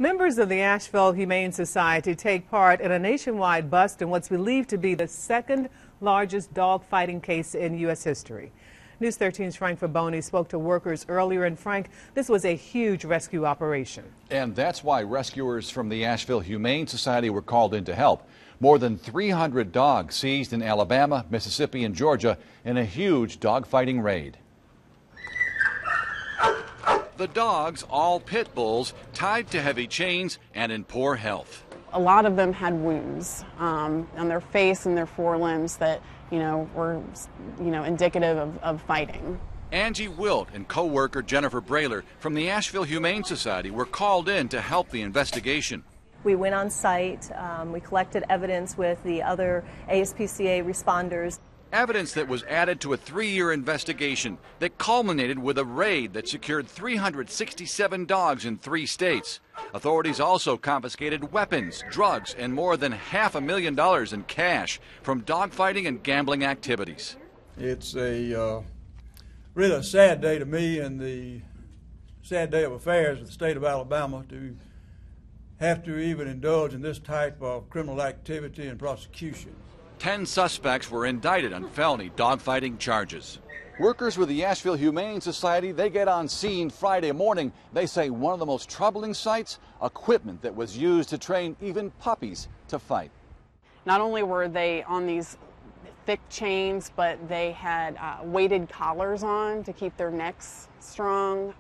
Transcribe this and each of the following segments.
Members of the Asheville Humane Society take part in a nationwide bust in what's believed to be the second largest dog fighting case in U.S. history. News 13's Frank Faboni spoke to workers earlier, and Frank, this was a huge rescue operation. And that's why rescuers from the Asheville Humane Society were called in to help. More than 300 dogs seized in Alabama, Mississippi, and Georgia in a huge dogfighting raid. The dogs, all pit bulls, tied to heavy chains and in poor health. A lot of them had wounds on their face and their forelimbs that, were, indicative of fighting. Angie Wilt and co-worker Jennifer Brayler from the Asheville Humane Society were called in to help the investigation. We went on site, we collected evidence with the other ASPCA responders. Evidence that was added to a 3-year investigation that culminated with a raid that secured 367 dogs in 3 states. Authorities also confiscated weapons, drugs, and more than $500,000 in cash from dogfighting and gambling activities. It's a really a sad day to me, and the sad day of affairs of the state of Alabama to have to even indulge in this type of criminal activity and prosecution. 10 suspects were indicted on felony dogfighting charges. Workers with the Asheville Humane Society, they get on scene Friday morning. They say one of the most troubling sights, equipment that was used to train even puppies to fight. Not only were they on these thick chains, but they had weighted collars on to keep their necks strong.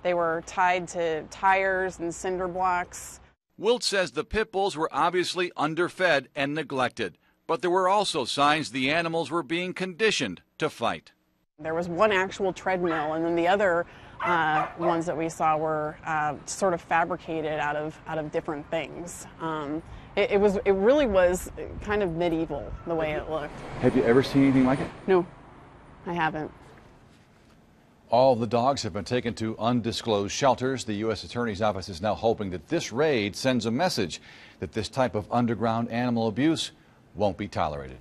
They were tied to tires and cinder blocks. Wilt says the pit bulls were obviously underfed and neglected. But there were also signs the animals were being conditioned to fight. There was one actual treadmill, and then the other ones that we saw were sort of fabricated out of different things. It really was kind of medieval the way it looked. Have you ever seen anything like it? No, I haven't. All the dogs have been taken to undisclosed shelters. The U.S. Attorney's Office is now hoping that this raid sends a message that this type of underground animal abuse won't be tolerated.